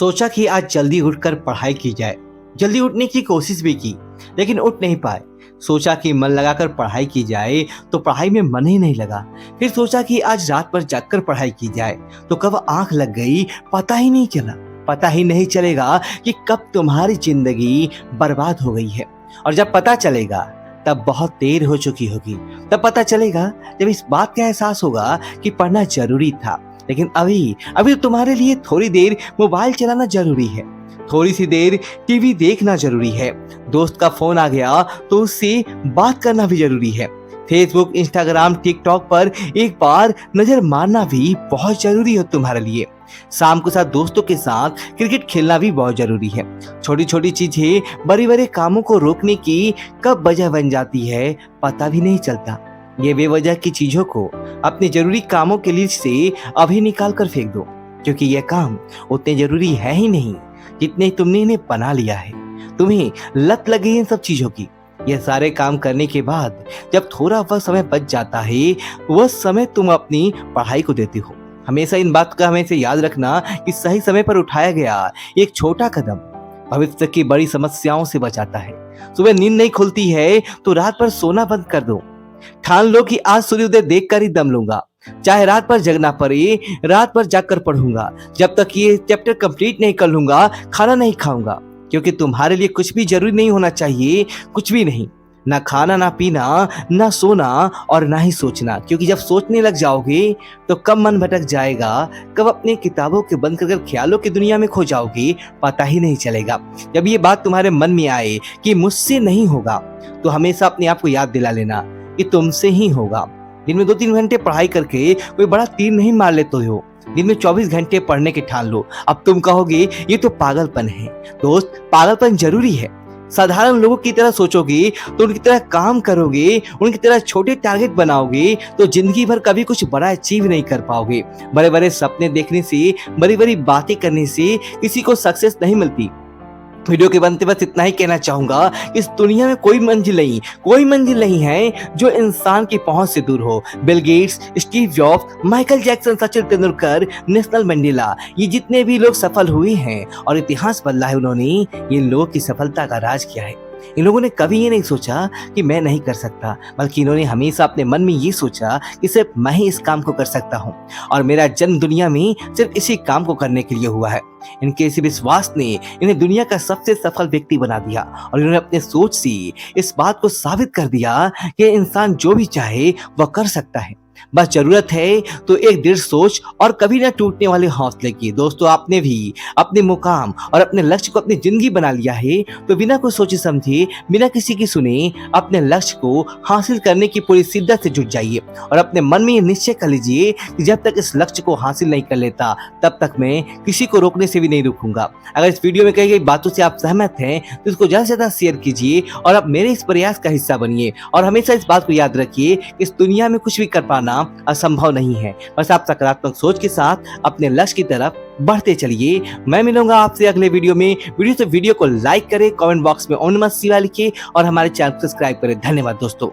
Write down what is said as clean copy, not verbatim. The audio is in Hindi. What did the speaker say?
सोचा कि आज जल्दी उठकर पढ़ाई की जाए। जल्दी उठने की कोशिश भी की, लेकिन उठ नहीं पाए। सोचा कि मन लगाकर पढ़ाई की जाए, तो पढ़ाई में मन ही नहीं लगा। फिर सोचा कि आज रात भर जागकर पढ़ाई की जाए, तो कब आंख लग गई पता ही नहीं चला। पता ही नहीं चलेगा कि कब तुम्हारी जिंदगी बर्बाद हो गई है, और जब पता चलेगा तब बहुत देर हो चुकी होगी। तब पता चलेगा जब इस बात का एहसास होगा कि पढ़ना जरूरी था। लेकिन अभी अभी तो तुम्हारे लिए थोड़ी देर मोबाइल चलाना जरूरी है, थोड़ी सी देर टीवी देखना जरूरी है, दोस्त का फोन आ गया तो उससे बात करना भी जरूरी है, फेसबुक, इंस्टाग्राम, टिकटॉक पर एक बार नजर मारना भी बहुत जरूरी है तुम्हारे लिए। शाम को साथ दोस्तों के साथ क्रिकेट खेलना भी बहुत जरूरी है। छोटी छोटी चीजें बड़े बड़े कामों को रोकने की कब वजह बन जाती है पता भी नहीं चलता। ये बेवजह की चीजों को अपने जरूरी कामों के लिस्ट से अभी निकाल कर फेंक दो, क्योंकि यह काम उतने जरूरी है ही नहीं जितने तुमने इन्हें बना लिया है। तुम्हें लत लगी इन सब चीजों की। यह सारे काम करने के बाद जब थोड़ा वक्त समय बच जाता है, वह समय तुम अपनी पढ़ाई को देते हो। हमेशा इन बात का हमें से याद रखना कि सही समय पर उठाया गया एक छोटा कदम भविष्य की बड़ी समस्याओं से बचाता है। सुबह नींद नहीं खुलती है तो रात भर सोना बंद कर दो। ठान लो कि आज सूर्योदय देखकर ही दम लूंगा, चाहे रात भर जगना पड़े, रात भर जागकर पढ़ूंगा। जब तक ये चैप्टर कंप्लीट नहीं कर लूंगा खाना नहीं खाऊंगा, क्योंकि तुम्हारे लिए कुछ भी जरूरी नहीं होना चाहिए, कुछ भी नहीं। ना खाना, ना पीना, ना सोना और ना ही सोचना, क्योंकि जब सोचने लग जाओगे तो कब मन भटक जाएगा, कब अपनी किताबों के बंद कर ख्यालों की दुनिया में खो जाओगे पता ही नहीं चलेगा। जब ये बात तुम्हारे मन में आए कि मुझसे नहीं होगा, तो हमेशा अपने आप को याद दिला लेना कि तुमसे ही होगा। दिन में 2-3 घंटे पढ़ाई करके कोई बड़ा तीर नहीं मार लेते हो। दिन में 24 घंटे पढ़ने के ठान लो। अब तुम कहोगे ये तो पागलपन है। दोस्त, पागलपन जरूरी है। साधारण लोगों की तरह सोचोगे तो उनकी तरह काम करोगे, उनकी तरह छोटे टारगेट बनाओगे तो जिंदगी भर कभी कुछ बड़ा अचीव नहीं कर पाओगे। बड़े बड़े सपने देखने से, बड़ी बड़ी बातें करने से किसी को सक्सेस नहीं मिलती। वीडियो के बनते बस इतना ही कहना चाहूंगा कि इस दुनिया में कोई मंजिल नहीं है जो इंसान की पहुंच से दूर हो। Bill Gates, Steve jobs, Michael Jackson, Sachin Tendulkar, Nelson Mandela, ये जितने भी लोग सफल हुए हैं और इतिहास बदला है, उन्होंने इन लोगों की सफलता का राज किया है। इन लोगों ने कभी ये नहीं सोचा कि मैं नहीं कर सकता, बल्कि इन्होंने हमेशा अपने मन में ये सोचा कि सिर्फ मैं ही इस काम को कर सकता हूँ और मेरा जन्म दुनिया में सिर्फ इसी काम को करने के लिए हुआ है। इनके इसी विश्वास ने इन्हें दुनिया का सबसे सफल व्यक्ति बना दिया और इन्होंने अपने सोच से इस बात को साबित कर दिया कि इंसान जो भी चाहे वह कर सकता है। बस जरूरत है तो एक दृढ़ सोच और कभी न टूटने वाले हौसले की। दोस्तों, आपने भी अपने मुकाम और अपने लक्ष्य को अपनी जिंदगी बना लिया है, तो बिना कुछ सोचे समझे, बिना किसी की सुने, अपने लक्ष्य को हासिल करने की पूरी शिद्दत से जुट जाइए और अपने मन में ये निश्चय कर लीजिए कि जब तक इस लक्ष्य को हासिल नहीं कर लेता तब तक मैं किसी को रोकने से भी नहीं रुकूंगा। अगर इस वीडियो में कही गई बातों से आप सहमत हैं तो इसको ज्यादा से ज्यादा शेयर कीजिए और आप मेरे इस प्रयास का हिस्सा बनिए। और हमेशा इस बात को याद रखिए कि इस दुनिया में कुछ भी कर पाना असंभव नहीं है। बस आप सकारात्मक सोच के साथ अपने लक्ष्य की तरफ बढ़ते चलिए। मैं मिलूंगा आपसे अगले वीडियो में। वीडियो को लाइक करें, कमेंट बॉक्स में ओम नमः शिवाय लिखिए और हमारे चैनल को सब्सक्राइब करें। धन्यवाद दोस्तों।